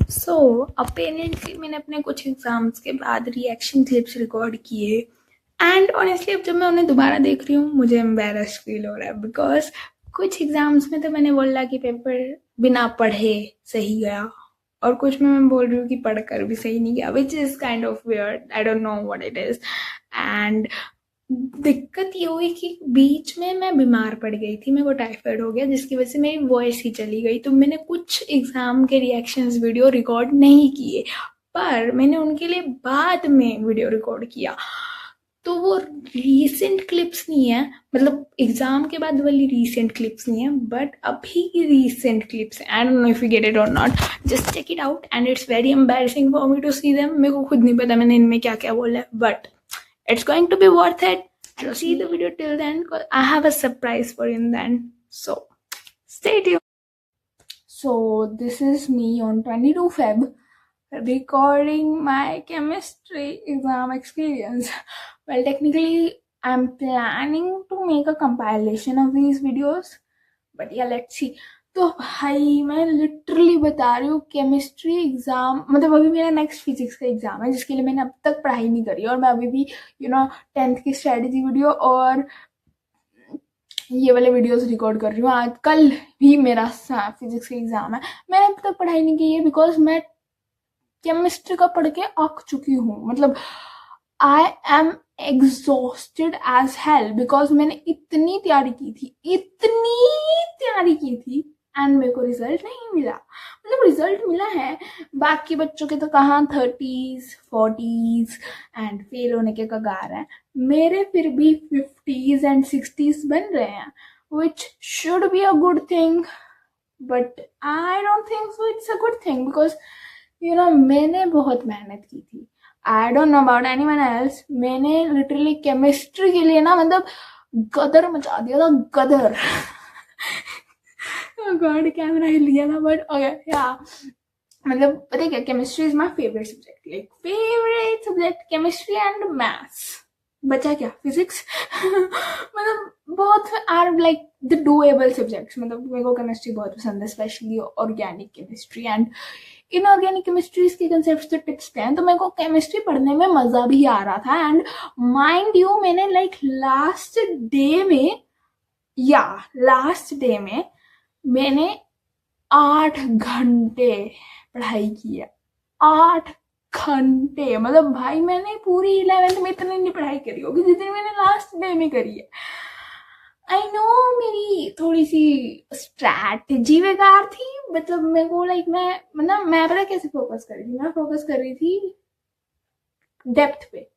So apparently मैंने अपने कुछ एग्ज़ाम्स के बाद रिएक्शन क्लिप्स रिकॉर्ड किए एंड ऑनेस्टली अब जब मैं उन्हें दोबारा देख रही हूँ मुझे एम्बेरस फील हो रहा है बिकॉज कुछ एग्ज़ाम्स में तो मैंने बोला कि पेपर बिना पढ़े सही गया और कुछ में मैं बोल रही हूँ कि पढ़कर भी सही नहीं गया which is kind of weird. I don't know what it is. And दिक्कत ये हुई कि बीच में मैं बीमार पड़ गई थी, मेरे को टाइफाइड हो गया जिसकी वजह से मेरी वॉइस ही चली गई, तो मैंने कुछ एग्ज़ाम के रिएक्शंस वीडियो रिकॉर्ड नहीं किए पर मैंने उनके लिए बाद में वीडियो रिकॉर्ड किया। तो वो रीसेंट क्लिप्स नहीं है, मतलब एग्जाम के बाद वाली रीसेंट क्लिप्स नहीं है बट अभी की रीसेंट क्लिप्स है। I don't know if you get it और not, just check it out and it's very embarrassing for me to see them. मेरे को खुद नहीं पता मैंने इनमें क्या क्या बोला है but it's going to be worth it. So see the video till then because I have a surprise for you then. So stay tuned. So this is me on 22 Feb recording my chemistry exam experience. Well, technically I'm planning to make a compilation of these videos, but yeah, let's see. तो भाई मैं literally बता रही हूँ chemistry exam, मतलब अभी मेरा next physics का एग्जाम है जिसके लिए मैंने अब तक पढ़ाई नहीं करी और मैं अभी भी 10th की स्ट्रेटेजी वीडियो और ये वाले वीडियोस रिकॉर्ड कर रही हूँ। आज कल भी मेरा फिजिक्स का एग्जाम है, मैंने अब तक पढ़ाई नहीं की है बिकॉज मैं केमिस्ट्री का पढ़ के अक चुकी हूँ। मतलब I am exhausted as hell because मैंने इतनी तैयारी की थी एंड मेरे को रिजल्ट नहीं मिला। मतलब रिजल्ट मिला है, बाकी बच्चों के तो कहाँ 30s 40s एंड फेल होने के कगार हैं, मेरे फिर भी 50s एंड 60s बन रहे हैं which should be a good thing but I don't think so it's a good thing because मैंने बहुत मेहनत की थी। आई don't know about anyone else, मैंने लिटरली केमिस्ट्री के लिए ना मतलब गदर मचा दिया था, गदर। गॉड कैमरा हिल गया था बट ओके या मतलब पता है क्या, chemistry is my favourite subject, like favourite subject chemistry and maths. बचा क्या फिजिक्स। मतलब both are like the doable subjects. मतलब मेरे को केमिस्ट्री बहुत पसंद है, specially organic chemistry and inorganic chemistry के कंसेप्ट तो टिप्स पे हैं, तो मेरे को केमिस्ट्री पढ़ने में मजा भी आ रहा था। एंड माइंड यू मैंने लाइक लास्ट डे में मैंने 8 घंटे पढ़ाई की है। 8 घंटे, मतलब भाई मैंने पूरी 11th में इतनी नहीं पढ़ाई करी होगी जितनी मैंने लास्ट डे में करी है। आई नो मेरी थोड़ी सी स्ट्रैटेजी बेकार थी, मतलब मेरे को लाइक मैं पता कैसे फोकस कर रही थी, मैं फोकस कर रही थी डेप्थ पे,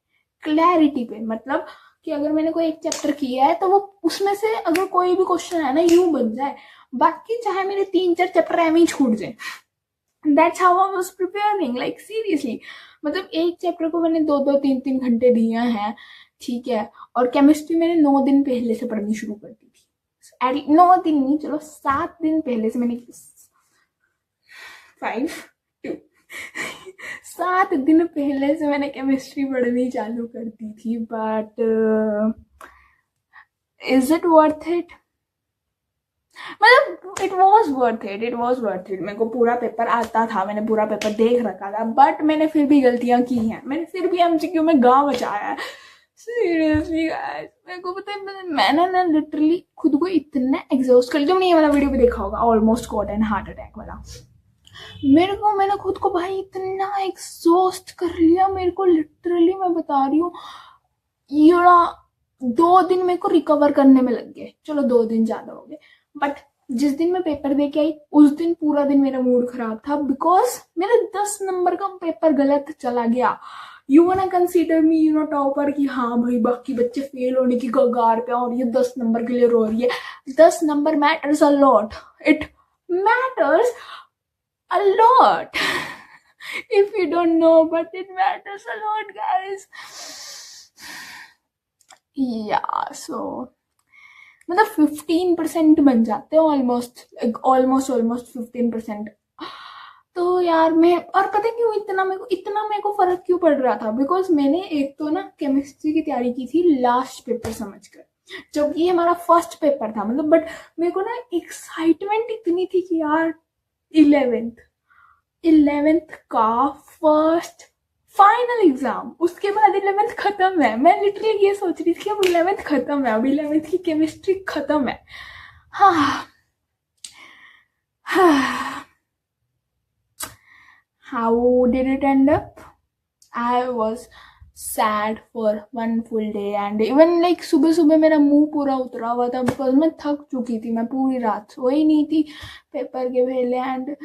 क्लैरिटी पे। मतलब कि अगर मैंने कोई एक चैप्टर किया है तो वो उसमें से अगर कोई भी क्वेश्चन है ना यूं बन जाए, बाकी चाहे मेरे 3-4 चैप्टर एम ही छूट जाए। That's how I was preparing, like seriously. मतलब एक चैप्टर को मैंने 2-2 3-3 घंटे दिए हैं, ठीक है। और केमिस्ट्री मैंने 9 दिन पहले से पढ़नी शुरू कर दी थी। 9 दिन नहीं, चलो 7 दिन पहले से मैंने 7 दिन पहले से मैंने केमिस्ट्री पढ़नी चालू कर दी थी। But is it worth it? मतलब इट वॉज वर्थ इट। मेरे को पूरा पेपर आता था, मैंने पूरा पेपर देख रखा था, बट मैंने फिर भी गलतियां की हैं, मैंने फिर भी एमसीक्यू में गाँव बचाया है। सीरियसली गाइस, मेरे को पता है मैंने ना लिटरली खुद को इतना एग्जॉस्ट कर लिया। तुमने ये वाला वीडियो भी देखा होगा, almost got an heart attack वाला। मैंने खुद को भाई इतना एग्जॉस्ट कर लिया, मेरे को लिटरली मैं बता रही हूँ 2 दिन मेरे को रिकवर करने में लग गए। चलो 2 दिन ज्यादा हो गए, बट जिस दिन मैं पेपर दे के आई उस दिन पूरा दिन मेरा मूड खराब था बिकॉज मेरा 10 नंबर का पेपर गलत चला गया। You want consider me topper कि हाँ भाई बाकी बच्चे फेल होने की कगार पे और ये 10 नंबर के लिए रो रही है। 10 number matters a lot, it matters a lot. If you don't know, but it matters a lot, guys. Yeah, so मतलब 15% बन जाते हैं ऑलमोस्ट 15%। तो यार मैं, और पता क्यों इतना मेरे को फर्क क्यों पड़ रहा था, बिकॉज मैंने एक तो ना केमिस्ट्री की तैयारी की थी लास्ट पेपर समझकर, जबकि ये हमारा फर्स्ट पेपर था। मतलब बट मेरे को ना एक्साइटमेंट इतनी थी कि यार 11th 11th का फर्स्ट फाइनल एग्जाम, उसके बाद 11th खत्म है। मैं लिटरली ये सोच रही थी कि अब 11th खत्म है, अब 11th की केमिस्ट्री खत्म है। हाँ how did it and up? I was sad for one full day and even like सुबह सुबह मेरा मुंह पूरा उतरा हुआ था बिकॉज मैं थक चुकी थी, मैं पूरी रात सोई नहीं थी पेपर के पहले। And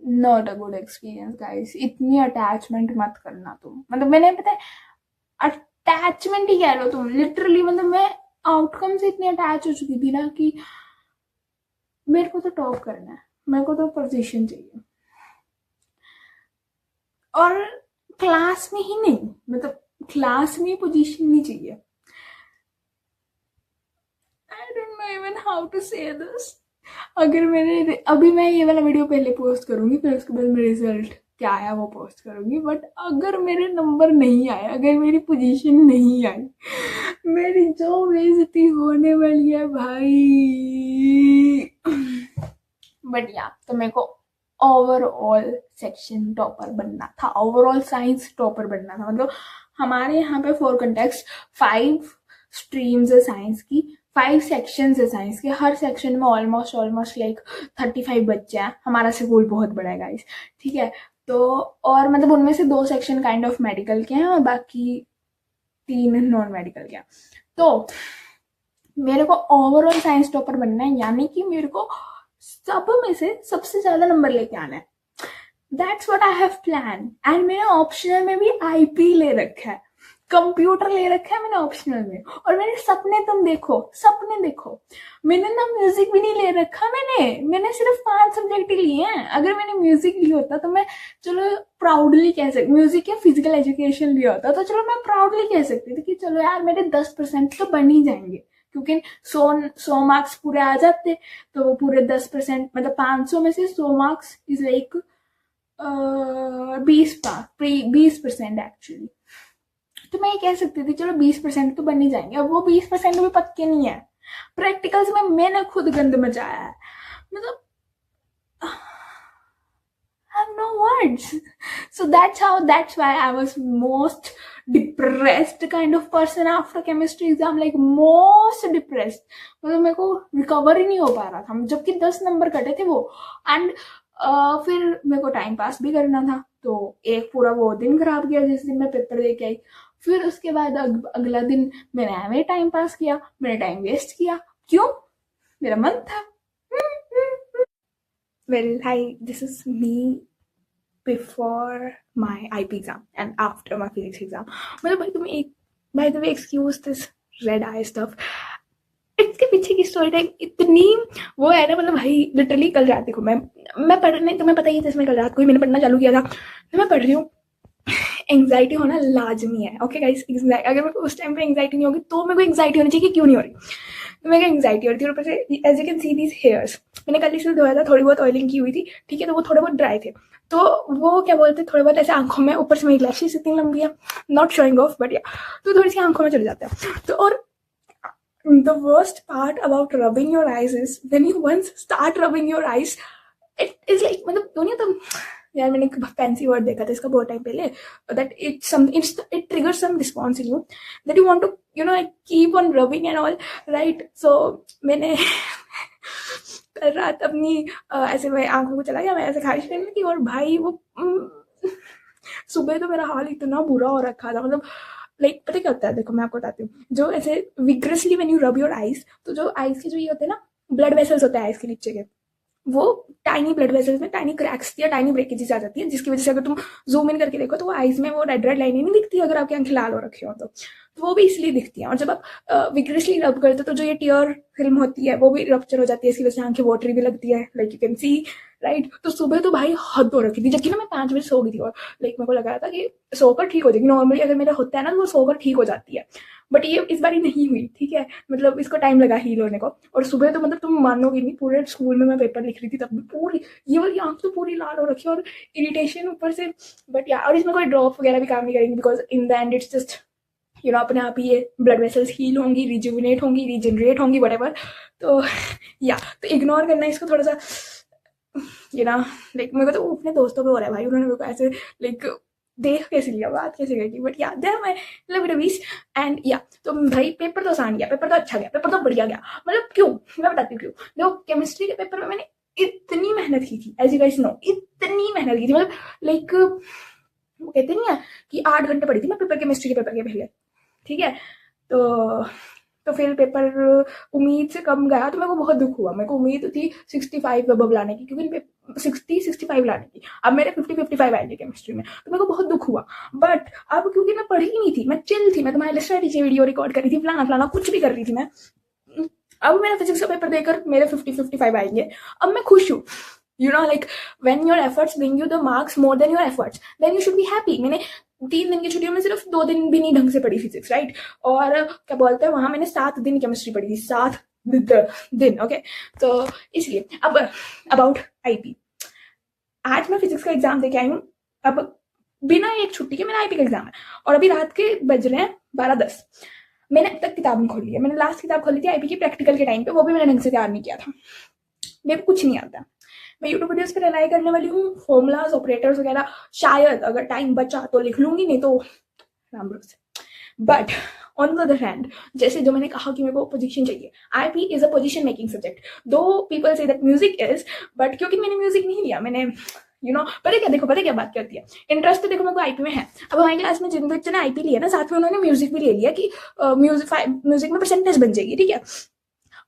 not a good experience guys, इतनी अटैचमेंट मत करना तुम। मतलब मैंने पता है अटैचमेंट ही कह लो तुम लिटरली, मतलब मैं आउटकम से इतनी अटैच हो चुकी थी ना कि मेरे को तो टॉप करना है, मेरे को तो पोजीशन चाहिए, और क्लास में ही नहीं, मतलब क्लास में पोजीशन नहीं चाहिए। I don't know even how to say this. अगर मैंने अभी, मैं ये वाला वीडियो पहले पोस्ट करूंगी, फिर उसके बाद मैं रिजल्ट क्या आया वो पोस्ट करूंगी, बट अगर मेरे नंबर नहीं आए, अगर मेरी पोजीशन नहीं आई, मेरी जो बेइज्जती होने वाली है भाई। बट या तो मेरे को ओवरऑल सेक्शन टॉपर बनना था, ओवरऑल साइंस टॉपर बनना था। मतलब हमारे यहाँ पे 4 कंटेक्स्ट, 5 स्ट्रीम्स है साइंस की, 5 सेक्शंस है साइंस के, हर सेक्शन में ऑलमोस्ट लाइक 35 बच्चे हैं। हमारा स्कूल बहुत बड़ा है गाइस, ठीक है। तो और मतलब उनमें से 2 सेक्शन काइंड ऑफ मेडिकल के हैं और बाकी 3 नॉन मेडिकल के हैं। तो मेरे को ओवरऑल साइंस टॉपर बनना है, यानी कि मेरे को सब में से सबसे ज्यादा नंबर लेके आना है। That's what I have plan. And मैंने ऑप्शनल में भी आईपी ले रखा है, कंप्यूटर ले रखा है मैंने ऑप्शनल में। और मैंने सपने, तुम देखो सपने देखो, मैंने ना म्यूजिक भी नहीं ले रखा, मैंने सिर्फ 5 सब्जेक्ट ही लिए हैं। अगर मैंने म्यूजिक लिया होता तो मैं चलो प्राउडली कह सकती, म्यूजिक या फिजिकल एजुकेशन लिया होता तो चलो मैं प्राउडली कह सकती थी कि चलो यार मेरे 10% तो बन ही जाएंगे, क्योंकि 100 मार्क्स पूरे आ जाते, तो वो पूरे 10%, मतलब 500 में से 100 मार्क्स इज लाइक 20% एक्चुअली। तो मैं ये कह सकती थी चलो 20% तो बन ही जाएंगे। अब वो 20% भी पक्के नहीं है, प्रैक्टिकल्स में मैंने खुद गंद मचाया है। मतलब I have no words. So that's why I was most depressed kind of person after chemistry exam, like most depressed. मतलब मेरे को रिकवर ही नहीं हो पा रहा था, जबकि 10 नंबर कटे थे वो। एंड फिर मेरे को टाइम पास भी करना था, तो एक पूरा वो दिन खराब गया जिस दिन मैं पेपर दे के आई। फिर उसके बाद अगला दिन मैंने एवं टाइम पास किया, मैंने टाइम वेस्ट किया, क्यों? मेरा मन था। Well, hi, this is me before my IP exam and after my physics exam. मतलब भाई तुम्हें एक, by the way, excuse this red eye stuff. इसके पीछे की स्टोरी टाइम इतनी वो है ना, मतलब भाई लिटरली कल रात देखो मैं पढ़ने, तुम्हें पता ही है इसमें कल रात को ही मैंने पढ़ना चालू किया था, तो मैं पढ़ रही हूँ। एंग्जाइटी होना लाजमी है, ओके गाइस। अगर मेरे को उस टाइम पे एंग्जाइटी नहीं होगी तो मेरे को एंग्जाइटी होनी चाहिए, क्यों नहीं हो रही? तो मेरे को एंग्जाइटी हो रही थी। और ऊपर से as you can see these hairs, मैंने कल इसे धोया था, थोड़ी बहुत ऑयलिंग की हुई थी, ठीक है, तो वो थोड़े बहुत ड्राई थे, तो वो क्या बोलते थोड़े बहुत ऐसे आंखों में, ऊपर से मेरी लैशेस इतनी लंबी है, नॉट शोइंग ऑफ बट या, तो थोड़ी सी आंखों में चले जाते हैं। तो और the worst part about rubbing your eyes is when you once start rubbing your eyes, it is like, मतलब दुनिया तो यार, मैंने एक फैंसी वर्ड देखा था इसका बहुत टाइम पहले, that it triggers some response in you that you want to, you know, keep on rubbing and all, right? So मैंने कल रात अपनी ऐसे मैं आंखों को चला गया, मैं ऐसे खारिश करने लगी, और भाई वो सुबह तो मेरा हाल इतना बुरा हो रखा था। मतलब लाइक पता क्या होता है, देखो मैं आपको बताती हूँ, जो ऐसे विग्रेसली when you rub your eyes, तो जो आईज के जो ये होते हैं ना ब्लड वेसल्स होते हैं आईज के नीचे के, वो टाइनी ब्लड वेसल्स में टाइनी क्रैक्स या टाइनी ब्रेकेजेस आ जाती है, जिसकी वजह से अगर तुम जूम इन करके देखो तो वो आईज में वो रेड रेड लाइनें नहीं दिखती अगर आपकी आंखें लाल हो रखी हो तो वो भी इसलिए दिखती है। और जब आप विग्रेसली रब करते हो तो जो ये टियर फिल्म होती है वो भी रप्चर हो जाती है, इसकी वजह से आंखें वाटरी भी लगती है, like you can C, right? तो सुबह तो भाई हद हो रखी थी, जबकि ना मैं 5 बजे सो गई थी, और लाइक मेरे को लग रहा था कि सोकर ठीक हो जाएगी। नॉर्मली अगर मेरा होता है ना तो वो सोकर ठीक हो जाती है, बट ये इस बार नहीं हुई, ठीक है, मतलब इसको टाइम लगा हील होने को। और सुबह तो मतलब तुम मानोगे नहीं, पूरे स्कूल में मैं पेपर लिख रही थी तब भी पूरी ये वाली आंख तो पूरी लाल हो रखी है, और इरिटेशन ऊपर से। बट या, और इसमें कोई ड्रॉप वगैरह भी काम नहीं करेंगे, because in the end it's just you know अपने आप ही ये ब्लड वेसल्स हील होंगी, रिजुविनेट होंगी, रीजनरेट होंगी, व्हाटएवर। तो या तो इग्नोर करना इसको थोड़ा सा, लाइक मेरे को तो अपने दोस्तों पे हो रहा है भाई, उन्होंने मेरे को ऐसे लाइक देख कैसे लिया, बात कैसे गई, बट या दे माय लव रिवीज। एंड या तो भाई पेपर तो आसान गया, पेपर तो अच्छा गया, पेपर तो बढ़िया गया। मतलब क्यों, मैं बताती हूँ क्यों। देखो केमिस्ट्री के पेपर में मैंने इतनी मेहनत की थी, एज यू गाइस नो, इतनी मेहनत की थी, मतलब लाइक वो कहते नहीं है कि 8 घंटे पढ़ी थी मैं पेपर, केमिस्ट्री के पेपर के पहले, ठीक है। तो फिर पेपर उम्मीद से कम गया तो मेरे को बहुत दुख हुआ। मेरे को उम्मीद थी 65 अबव लाने की, क्योंकि 60-65 लाने की, अब मेरे 50-55 आएंगे केमिस्ट्री में, तो मेरे को बहुत दुख हुआ। बट अब क्योंकि मैं पढ़ी ही नहीं थी, मैं चिल थी, मैं तुम्हारे लिए स्ट्रेटेजी वीडियो रिकॉर्ड कर रही थी, फलाना फलाना कुछ भी कर रही थी मैं। अब मेरा फिजिक्स का पेपर देकर मेरे 50-55 आएंगे, अब मैं खुश हूँ। Like when your efforts bring you the marks more than your efforts, then you should be happy। मैंने 3 दिन की छुट्टियों में सिर्फ 2 दिन भी नहीं ढंग से पढ़ी फिजिक्स, राइट। और क्या बोलते हैं, वहां मैंने 7 दिन केमिस्ट्री पढ़ी थी, 7 दिन, ओके। तो इसलिए अब अबाउट आईपी, आज मैं फिजिक्स का एग्जाम देके आई हूँ। अब बिना एक छुट्टी के मेरा आईपी का एग्जाम है, और अभी रात के बज रहे हैं 12:10। मैंने अब तक किताब नहीं खोली है। मैंने लास्ट किताब खोली थी आईपी की प्रैक्टिकल के टाइम पे, वो भी मैंने ढंग से तैयार नहीं किया था। मेरे को कुछ नहीं आता। मैं यूट्यूब वीडियोस पे रिलाई करने वाली हूँ, फॉर्मूलाज ऑपरेटर्स वगैरह शायद अगर टाइम बचा तो लिख लूंगी, नहीं तो राम भरोसे। But on the other hand, जैसे जो मैंने कहा कि मेरे को पोजीशन चाहिए, IP is a position making subject, do people say that music is, but क्योंकि मैंने म्यूजिक नहीं लिया, मैंने पता क्या, देखो पता क्या बात करती है, इंटरेस्ट तो देखो मेरे को आईपी में है। अब हमारी क्लास में जिन बच्चों ने आईपी लिया ना, साथ में उन्होंने म्यूजिक भी ले लिया कि म्यूजिक में परसेंटेज बन जाएगी, ठीक है।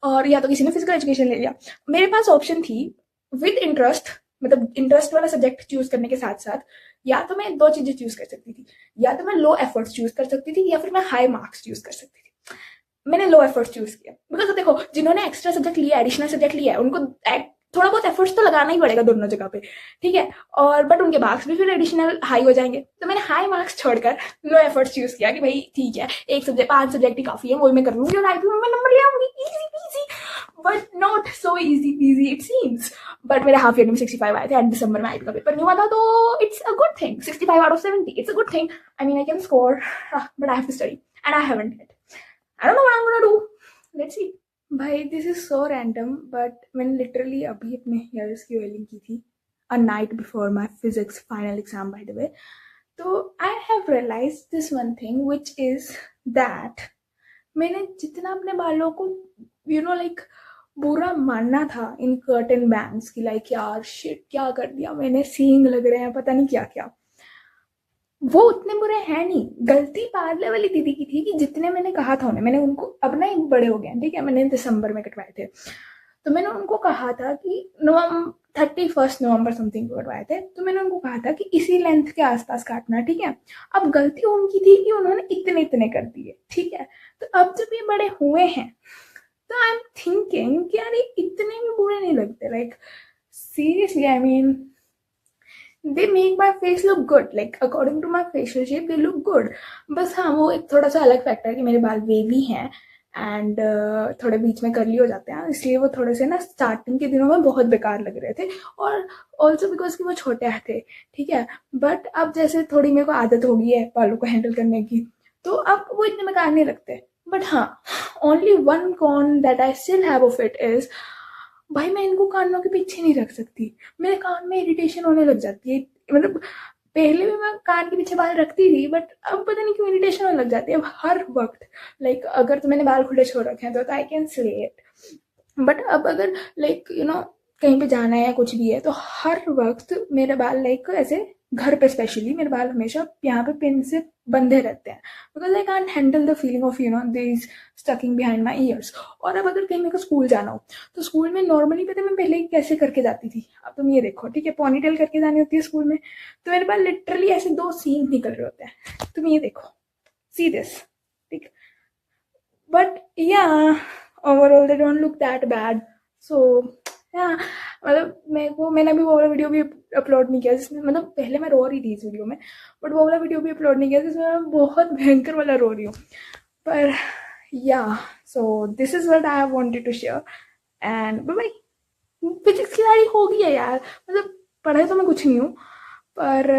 और या तो किसी ने फिजिकल एजुकेशन ले लिया। मेरे पास ऑप्शन थी विद इंटरेस्ट, मतलब इंटरेस्ट वाला सब्जेक्ट चूज करने के साथ साथ, या तो मैं 2 चीजें चूज कर सकती थी, या तो मैं लो एफर्ट्स चूज कर सकती थी, या फिर मैं हाई मार्क्स चूज कर सकती थी। मैंने लो एफर्ट्स चूज किया, बिकॉज देखो जिन्होंने एक्स्ट्रा सब्जेक्ट लिया, एडिशनल सब्जेक्ट लिया है, उनको थोड़ा बहुत एफर्ट्स तो लगाना ही पड़ेगा दोनों जगह पे, ठीक है। और बट उनके मार्क्स भी फिर एडिशनल हाई हो जाएंगे। तो मैंने हाई मार्क्स छोड़कर लो एफर्ट्स चूज किया कि भाई ठीक है, एक सब्जेक्ट 5 सब्जेक्ट ही काफी है, वही मैं कर लूंगी और आईपी में मैं नंबर ले आऊंगी, easy PG. But not so easy PG it seems. But मेरे हाफ ईयर में 65 आए थे, एंड दिसंबर में आईपी का पेपर नहीं हुआ था, तो it's a good thing. 65 out of 70, it's a good thing. I mean I can score, but I have to study and I haven't yet. I don't know what I'm gonna do. Let's see. भाई this is so random, but मैंने literally अभी अपने hairs की oiling की थी, a night before my physics final exam by the way. तो I have realize this one thing which is that मैंने जितना अपने बालों को लाइक बुरा मानना था इन कर्टन बैंड्स की, लाइक यार शिट क्या कर दिया मैंने, सींग लग रहे हैं, पता नहीं क्या क्या, वो उतने बुरे हैं नहीं। गलती पार्लर वाली दीदी की थी कि जितने मैंने कहा था उन्हें, मैंने उनको, अब ना एक बड़े हो गए हैं, ठीक है, मैंने दिसंबर में कटवाए थे, तो मैंने उनको कहा था कि 31 नवंबर समथिंग को कटवाए थे, तो मैंने उनको कहा था कि इसी लेंथ के आसपास काटना, ठीक है। अब गलती उनकी थी कि उन्होंने इतने इतने कर दिए, ठीक है। तो अब जब ये बड़े हुए हैं तो आई एम थिंकिंग कि यार ये इतने भी बुरे नहीं लगते, like seriously, I mean they make my face look good, like according to my facial shape they look good। बस हाँ, वो एक थोड़ा सा अलग फैक्टर है कि मेरे बाल वेवी हैं एंड थोड़े बीच में कर्ली हो जाते हैं, इसलिए वो थोड़े से ना स्टार्टिंग के दिनों में बहुत बेकार लग रहे थे, और ऑल्सो बिकॉज कि वो छोटे थे, ठीक है। बट अब जैसे थोड़ी मेरे को आदत हो गई है बालों को हैंडल करने की, तो अब वो इतने बेकार नहीं लगते। बट हाँ, only one con that I still have of it is, भाई मैं इनको कानों के पीछे नहीं रख सकती, मेरे कान में इरिटेशन होने लग जाती है। मतलब पहले भी मैं कान के पीछे बाल रखती थी, बट अब पता नहीं क्यों इरिटेशन होने लग जाती है अब हर वक्त। लाइक अगर तो मैंने बाल खुले छोड़ रखे हैं तो I can slay it, but अब अगर लाइक कहीं पे जाना है या कुछ भी है, तो हर वक्त मेरे बाल लाइक ऐसे, घर पे स्पेशली मेरे बाल हमेशा यहाँ पे पिन से बंधे रहते हैं, because I can't handle the feeling of this sticking behind my ears. और अब अगर कहीं मेरे को स्कूल जाना हो, तो स्कूल में नॉर्मली पता है मैं पहले कैसे करके जाती थी, अब तुम ये देखो, ठीक है, पोनीटेल करके जानी होती है स्कूल में, तो मेरे बाल लिटरली ऐसे 2 सीन निकल रहे होते हैं, तुम ये देखो, सी दिस, ठीक। But yeah overall they don't look that bad, so yeah मतलब मैंने अभी वो वाला वीडियो भी अपलोड नहीं किया जिसमें, मतलब पहले मैं रो रही थी इस वीडियो में, बट वो वाला वीडियो भी अपलोड नहीं किया जिसमें मैं बहुत भयंकर वाला रो रही हूँ। पर या so this is what I wanted to share, and bye. Physics की तैयारी हो गई है यार, मतलब पढ़ाई तो मैं कुछ नहीं हूँ, पर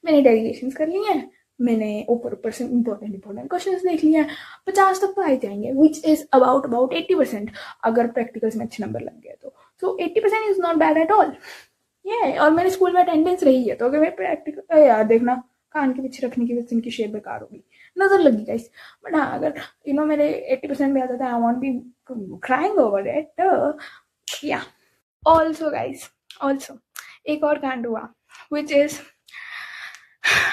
मैंने डेरिवेशंस कर ली हैं, मैंने ऊपर ऊपर से इंपॉर्टेंट क्वेश्चंस देख लिए हैं, 50 तक तो आ ही जाएंगे, विच इज अबाउट 80%, अगर प्रैक्टिकल्स में अच्छे नंबर लग गए तो। सो 80% is not bad at all. ये और मेरे स्कूल में अटेंडेंस रही है, तो अगर मैं प्रैक्टिकल यार देखना कान के पीछे रखने की वजह से इनकी शेप बेकार होगी, नजर लगी गाइस। बट हाँ, अगर मेरे 80% भी आ जाता है, I won't be crying over it. या ऑल्सो गाइस, ऑल्सो एक और कांड हुआ विच इज,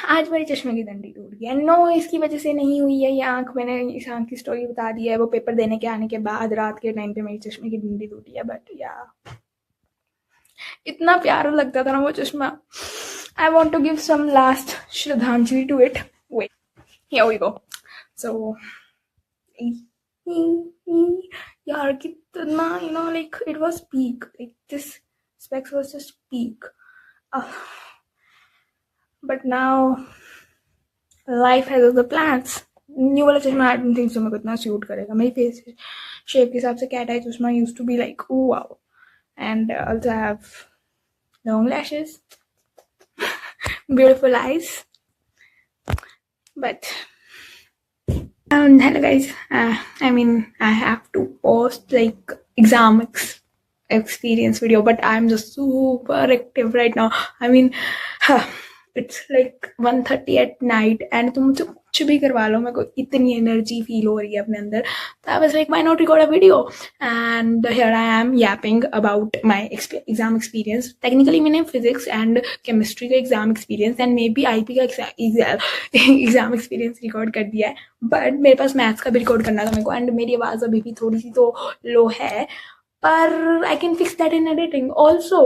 आज मेरे चश्मे की डंडी टूट गई। नो, इसकी वजह से नहीं हुई है ये आंख, मैंने इस आंख की स्टोरी बता दी है। वो पेपर देने के आने के बाद रात के टाइम पे मेरी चश्मे की डंडी टूटी है। बट या इतना प्यारा लगता था ना वो चश्मा। I want to give some last श्रद्धांजलि to it. Wait, here we go. So यार कितना like it was peak, like this specs was just peak. But now life has other plans. New वाला चश्मा आई डोंट थिंक सो मेरे को इतना suit करेगा मेरी फेस शेप के हिसाब से। कैट आई चश्मा used to be like wow, and also I have long lashes, beautiful eyes. But hello guys, I mean I have to post like exam experience video, but I'm just super active right now. I mean it's like 1:30 at night and तुम मुझसे कुछ भी करवा लो, मेरे को इतनी energy feel हो रही है अपने अंदर। तो I was like, why not record a video? And here I am yapping about my exam experience. Technically मैंने physics and chemistry का exam experience and maybe IP का exam experience record कर दिया है, but मेरे पास maths का भी record करना था मेरे को। and मेरी आवाज़ अभी भी थोड़ी सी तो लो है, पर I can fix that in editing also.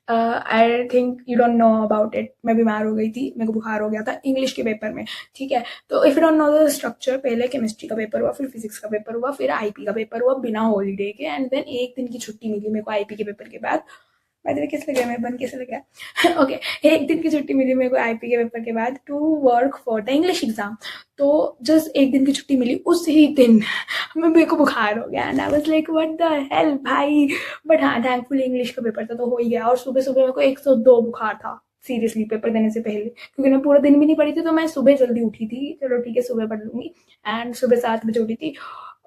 I think you don't know about it, मैं बीमार हो गई थी, मेरे को बुखार हो गया था इंग्लिश के पेपर में, ठीक है। तो if you don't know the structure, पहले केमिस्ट्री का पेपर हुआ, फिर फिजिक्स का पेपर हुआ, फिर आईपी का पेपर हुआ बिना हॉलीडे के, एंड देन एक दिन की छुट्टी मिली मेरे को आईपी के पेपर के बाद। कैसे लगा मैं बन कैसे लगा ओके एक दिन की छुट्टी मिली मेरे को आईपी के पेपर के बाद to work for the English exam. तो जस्ट एक दिन की छुट्टी मिली, उस ही दिन मेरे को बुखार हो गया and I was like what the hell भाई। बट हाँ, थैंकफुली इंग्लिश का पेपर था तो हो ही गया। और सुबह सुबह मेरे को 102 बुखार था सीरियसली पेपर देने से पहले, क्योंकि मैं पूरा दिन भी नहीं पढ़ी थी। तो मैं सुबह जल्दी उठी थी, चलो ठीक है सुबह पढ़ लूंगी, एंड सुबह 7 बजे उठी थी,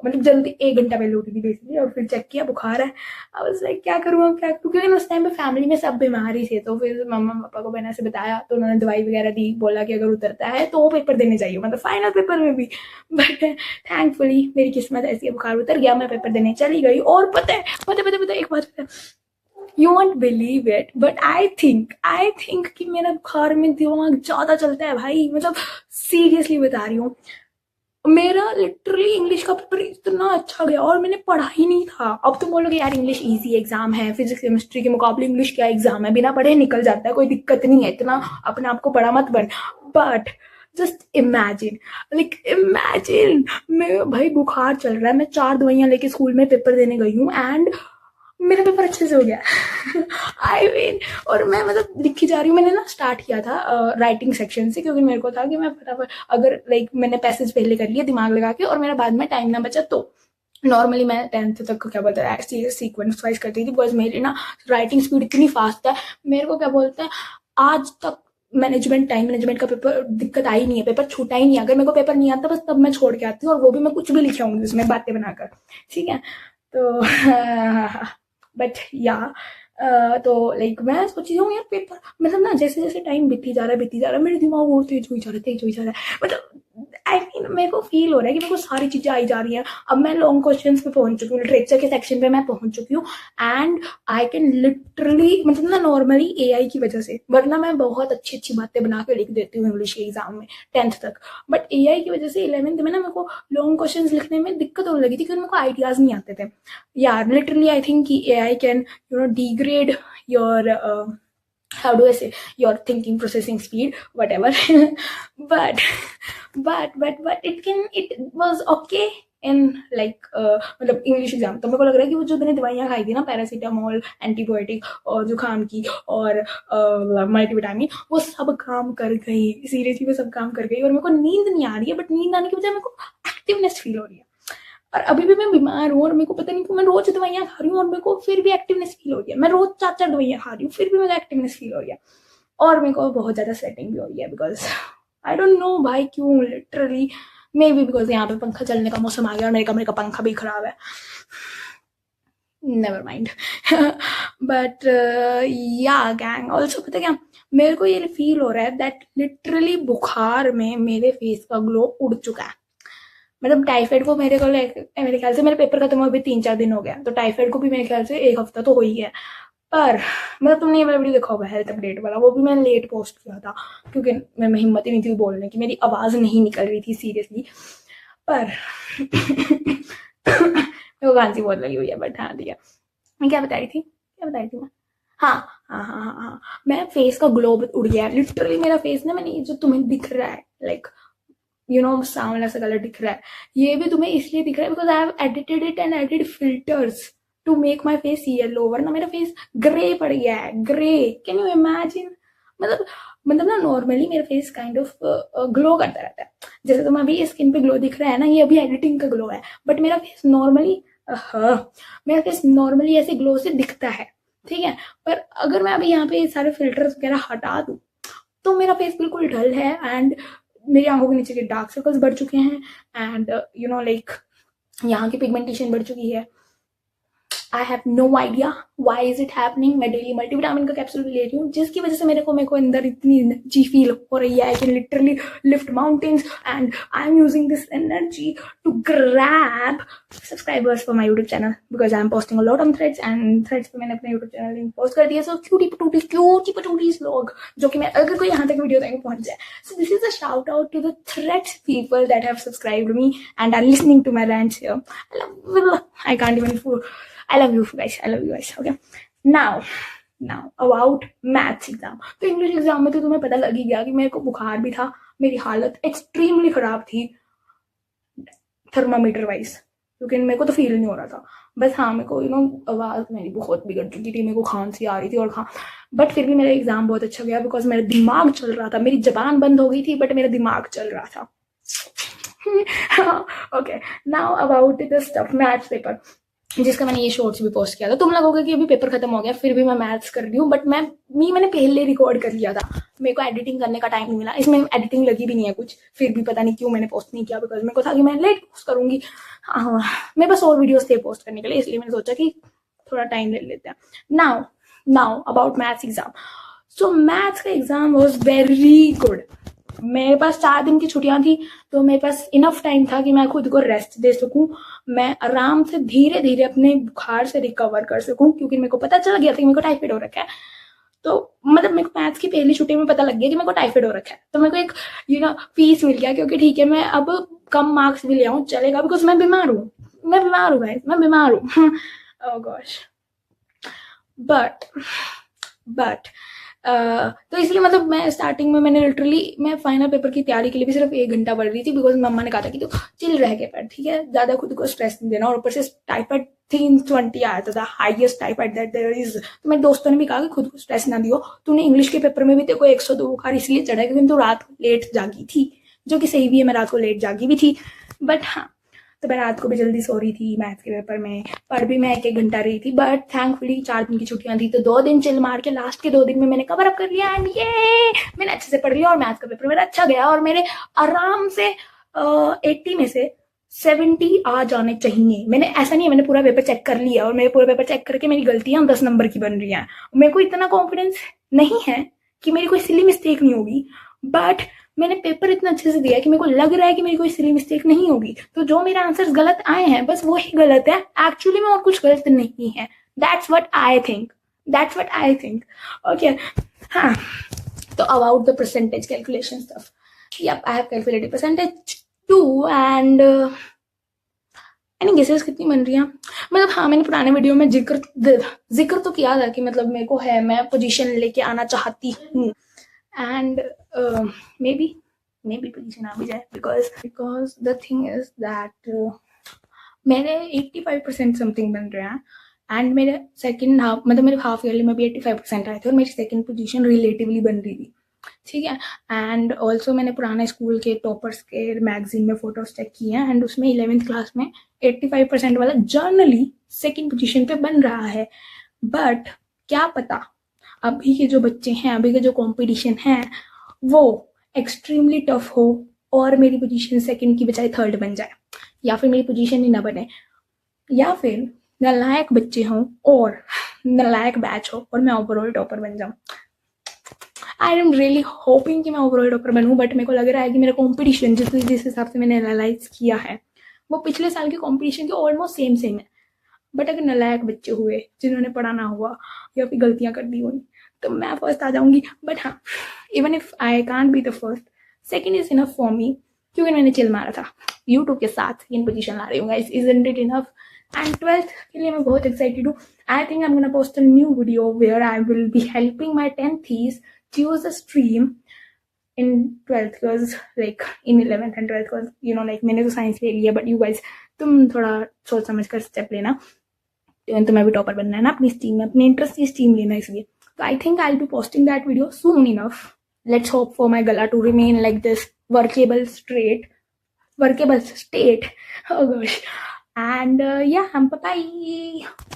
मतलब जल्दी 1 घंटा पहले उठी थी बेसिकली। और फिर चेक किया बुखार है। आई वाज लाइक क्या करूँ अब क्या करूँ, क्योंकि उस टाइम पे फैमिली में सब बीमार ही थे। तो फिर मम्मा पापा को मैंने से बताया तो उन्होंने दवाई वगैरह दी, बोला कि अगर उतरता है तो वो पेपर देने चाहिए, मतलब फाइनल पेपर में भी। बट थैंकफुली मेरी किस्मत ऐसी है, बुखार उतर गया, मैं पेपर देने चली गई। और पता है एक बात पता है, you won't believe it, but I think कि मेरा बुखार में दिमाग ज्यादा चलता है भाई, मतलब सीरियसली बता रही हूँ। मेरा लिटरली इंग्लिश का पेपर इतना अच्छा गया और मैंने पढ़ा ही नहीं था। अब तुम बोलोगे यार इंग्लिश इजी एग्जाम है, फिजिक्स केमिस्ट्री के मुकाबले इंग्लिश क्या एग्जाम है, बिना पढ़े निकल जाता है, कोई दिक्कत नहीं है, इतना अपने आप को बड़ा मत बन। बट जस्ट इमेजिन, मैं भाई बुखार चल रहा है, मैं 4 दवाइयां लेके स्कूल में पेपर देने गई हूँ एंड मेरा पेपर अच्छे से हो गया। आई मीन और मैं मतलब लिखी जा रही हूँ। मैंने ना स्टार्ट किया था राइटिंग सेक्शन से, क्योंकि मेरे को था कि मैं फटाफट अगर लाइक मैंने पैसेज पहले कर लिए दिमाग लगा के और मेरा बाद में टाइम ना बचा तो नॉर्मली मैं 10th तक क्या बोलता है सीक्वेंस वाइज करती थी, बिकॉज मेरी ना राइटिंग स्पीड इतनी फास्ट है। मेरे को क्या बोलते हैं आज तक टाइम मैनेजमेंट का पेपर दिक्कत आई नहीं है, पेपर छूटा ही नहीं है। अगर मेरे को पेपर नहीं आता बस तब मैं छोड़ के आती हूँ, और वो भी मैं कुछ भी लिखे होंगी उसमें बातें बनाकर, ठीक है। तो बट या तो लाइक मैं सोची हूँ यार पेपर, मतलब ना जैसे जैसे टाइम बीती जा रहा है मेरे दिमाग और तेज हुई जा रहा है। मतलब आई मीन मेरे को फील हो रहा है कि मेरे को सारी चीजें आई जा रही हैं। अब मैं लॉन्ग क्वेश्चंस पे पहुंच चुकी हूँ, लिटरेचर के सेक्शन पे मैं पहुंच चुकी हूँ, एंड आई कैन लिटरली मतलब ना नॉर्मली एआई की वजह से, वरना मैं बहुत अच्छी अच्छी बातें बना के लिख देती हूँ इंग्लिश के एग्जाम में 10th तक, बट एआई की वजह से 11th में ना मेरे को लॉन्ग क्वेश्चन लिखने में दिक्कत होने लगी थी, क्योंकि मेरे को आइडियाज नहीं आते थे यार। Literally I think AI can degrade your how do I say your thinking processing speed, whatever. but it was okay in like मतलब इंग्लिश एग्जाम। तो मेरे को लग रहा है कि वो जो मैंने दवाइयाँ खाई थी ना, पैरासीटामोल, एंटीबायोटिक और जुकाम की और मल्टीविटामिन, वो सब काम कर गई, सीरियसली वो सब काम कर गई। और मेरे को नींद नहीं आ रही है, बट नींद आने की बजाय मेरे को एक्टिवनेस फील हो रही है। और अभी भी मैं बीमार हूँ और मेरे को पता नहीं क्यों मैं रोज दवाइयाँ खा रही हूँ और मेरे को फिर भी एक्टिवनेस फील हो रही है। मैं रोज 4 दवाइयाँ खा रही हूँ फिर भी मेरे को एक्टिवनेस फील हो रही है, और मेरे को बहुत ज्यादा स्वेटिंग भी हो रही है, बिकॉज आई डोंट नो भाई क्यों, लिटरली मे बी बिकॉज यहाँ पे पंखा चलने का मौसम आ गया और मेरे कमरे का पंखा भी खराब है। Never mind. बट या गैंग ऑल्सो, पता क्या, मेरे को ये फील हो रहा है दैट लिटरली बुखार में मेरे फेस का ग्लो उड़ चुका है। मतलब टाइफाइड को मेरे ख्याल से मेरे पेपर खत्म हुए अभी 3-4 दिन हो गया, तो टाइफाइड को भी मेरे ख्याल से 1 हफ्ता तो हो ही गया। पर मतलब तुमने ये वाला वीडियो देखा होगा हेल्थ अपडेट वाला, वो भी मैंने लेट पोस्ट किया था क्योंकि मेरे में हिम्मत ही नहीं थी बोलने की, मेरी आवाज़ नहीं निकल रही थी सीरियसली। पर मेरे को खांसी बहुत लगी हुई है, बट हाँ ठीक है। मैं क्या बता रही थी, मैं, हाँ हाँ हाँ हाँ हाँ, मैं फेस का ग्लो उड़ गया लिटरली। मेरा फेस ना, मैंने जो तुम्हें दिख रहा है लाइक सांवला सा कलर दिख रहा है, ये भी तुम्हें इसलिए दिख रहा है because I have edited it and added filters to make my face yellow, वरना मेरा फेस ग्रे पड़ गया है, ग्रे। Can you imagine? मतलब ना नॉर्मली मेरा फेस काइंड ऑफ ग्लो करता रहता है, जैसे तुम्हें अभी स्किन पे ग्लो दिख रहा है ना, ये अभी एडिटिंग का ग्लो है, बट मेरा फेस नॉर्मली ऐसे ग्लो से दिखता है, ठीक है। पर अगर मैं अभी यहाँ पे सारे फिल्टर्स वगैरह हटा दूं तो मेरा फेस बिल्कुल डल है, एंड मेरी आंखों के नीचे के डार्क सर्कल्स बढ़ चुके हैं, एंड लाइक यहाँ की पिगमेंटेशन बढ़ चुकी है। I have no idea why is it happening. मैं डेली मल्टीविटामिन का कैप्सूल भी ले रही हूँ, जिसकी वजह से मेरे को अंदर इतनी एनर्जी फील हो रही है। I can literally lift mountains and I am using this energy to grab subscribers for my YouTube channel because I am posting a lot on Threads, and Threads पे मैंने अपना यूट्यूब चैनल लिंक पोस्ट कर दिया। सो cutie पटूटीज लोग जो कि मैं अगर कोई यहाँ तक वीडियो तक पहुंच जाए, so this is a shout out to the Threads people that have subscribed me and are listening to my rants here. I can't even fool. I love you guys. Okay. Now about maths exam. तो English exam में तो तुम्हें पता लग ही गया कि मेरे को बुखार भी था, मेरी हालत एक्सट्रीमली खराब थी थर्मामीटर वाइज, क्योंकि मेरे को तो फील नहीं हो रहा था। बस हाँ, मेरे को आवाज़ मेरी बहुत बिगड़ चुकी थी, मेरे को खांसी आ रही थी, और बट फिर भी मेरा एग्जाम बहुत अच्छा गया बिकॉज मेरा दिमाग चल रहा था। मेरी जबान बंद हो गई थी बट मेरा दिमाग चल रहा था। Okay, now about the stuff maths paper, जिसका मैंने ये शॉर्ट्स भी पोस्ट किया था। तुम लोगों कि अभी पेपर खत्म हो गया फिर भी मैं मैथ्स कर रही हूँ, बट मैंने पहले रिकॉर्ड कर लिया था, मेरे को एडिटिंग करने का टाइम नहीं मिला। इसमें एडिटिंग लगी भी नहीं है कुछ, फिर भी पता नहीं क्यों मैंने पोस्ट नहीं किया, बिकॉज मेरे को था कि मैं लेट पोस्ट करूंगी। हाँ, मेरे पास और वीडियोस थे पोस्ट करने के लिए, इसलिए मैंने सोचा कि थोड़ा टाइम ले लेते हैं। Now about maths exam. So maths का एग्जाम वॉज वेरी गुड। मेरे पास 4 दिन की छुट्टियां थी, तो मेरे पास इनफ टाइम था कि मैं खुद को रेस्ट दे सकूं, मैं आराम से धीरे धीरे अपने बुखार से रिकवर कर सकूं, क्योंकि मेरे को पता चल गया था कि मेरे को टाइफाइड हो रखा है। तो मतलब मेरे को मैथ्स की पहली छुट्टी में पता लग गया कि मेरे को टाइफाइड हो रखा है, तो मेरे को एक पीस मिल गया, क्योंकि ठीक है मैं अब कम मार्क्स भी ले आऊं चलेगा, बिकॉज मैं बीमार हूँ गाइस, मैं बीमार हूँ। ओह गॉश। बट तो इसलिए मतलब मैं स्टार्टिंग में मैं फाइनल पेपर की तैयारी के लिए भी सिर्फ 1 घंटा पढ़ रही थी, बिकॉज मम्मा ने कहा था कि तू चिल रह के पढ़, ठीक है, ज्यादा खुद को स्ट्रेस नहीं देना। और ऊपर से टाइफाइड 320 आया था, highest typhoid that there is. तो मेरे दोस्तों ने भी कहा कि खुद को स्ट्रेस ना दियो, तूने इंग्लिश के पेपर में भी तेरे को 102 बुखार इसलिए चढ़ा क्योंकि तू रात को लेट जागी थी, जो कि सही भी है, मैं रात को लेट जागी भी थी। बट हाँ, तो मैं रात को भी जल्दी सो रही थी मैथ्स के पेपर में, पढ़ भी मैं 1-1 घंटा रही थी। बट थैंकफुली 4 दिन की छुट्टियां थी, तो 2 दिन चिल मार के लास्ट के 2 दिन में मैंने कवर अप कर लिया, एंड ये मैंने अच्छे से पढ़ लिया और मैथ्स का पेपर मेरा अच्छा गया, और मेरे आराम से 80 में से 70 आ जाने चाहिए। मैंने ऐसा नहीं है, मैंने पूरा पेपर चेक कर लिया, और मेरे पूरा पेपर चेक करके मेरी गलतियां 10 नंबर की बन रही हैं। मेरे को इतना कॉन्फिडेंस नहीं है कि मेरी कोई सिली मिस्टेक नहीं होगी, बट मैंने पेपर इतना अच्छे से दिया है कि मेरे को लग रहा है कि मेरी कोई सिली मिस्टेक नहीं होगी। तो जो मेरे आंसर्स गलत आए हैं बस वो ही गलत है, एक्चुअली में और कुछ गलत नहीं है। That's what I think. Okay, हाँ, तो about the percentage calculation stuff, yup I have calculated percentage too, and any guesses कितनी बन रही है? मतलब हाँ, मैंने पुराने वीडियो में जिक्र तो किया था कि मतलब मेरे को है, मैं पोजीशन लेके आना चाहती हूँ, एंड मे बी पोजीशन आ भी जाए, because the thing is that मेरे 85% समथिंग बन रहे हैं, एंड मेरे सेकंड हाफ, मतलब मेरे हाफ ईयरली में भी 85% आए थे, और मेरी सेकंड पोजीशन रिलेटिवली बन रही थी, ठीक है। एंड ऑल्सो मैंने पुराने स्कूल के टॉपर्स के मैगजीन में फोटोज चेक किए हैं, एंड उसमें 11th क्लास में 85% वाला जर्नली सेकंड पोजीशन पे बन रहा है। बट क्या पता अभी के जो बच्चे हैं, अभी के जो कंपटीशन है, वो एक्सट्रीमली टफ हो और मेरी पोजीशन सेकंड की बजाय थर्ड बन जाए, या फिर मेरी पोजीशन ही ना बने, या फिर नालायक बच्चे हों और नालायक बैच हो और मैं ओवरऑल टॉपर बन जाऊँ। आई एम रियली होपिंग कि मैं ओवरऑल टॉपर बनूँ, बट मेरे को लग रहा है कि मेरा कॉम्पिटिशन जिस हिसाब से मैंने एनालाइज किया है वो पिछले साल के कॉम्पिटिशन के ऑलमोस्ट सेम है। बट अगर नालायक बच्चे हुए जिन्होंने पढ़ा ना हुआ या फिर गलतियां कर दी हुई तो मैं फर्स्ट आ जाऊंगी। बट हाँ, even if I can't be the first, second is enough for me, क्योंकि मैंने चिल मारा था। यूट्यूब के साथ इन पोजीशन ला रही हूँ guys, isn't it enough? And 12th के लिए मैं बहुत एक्साइटेड हूँ। I think I am gonna post a new video where I will be helping my 10th choose a stream in 12th because like in 11th and 12th because you know like मैंने तो science ले लिया, but you guys तुम थोड़ा सोच समझ कर step लेना। तुम्हें भी टॉपर बनना है ना अपनी स्ट्रीम में, अपने इंटरेस्ट की स्ट्रीम लेना, इसलिए तो I think I will be posting that video soon enough. Let's hope for my गला to remain like this workable state. Oh gosh. And yeah, bye bye.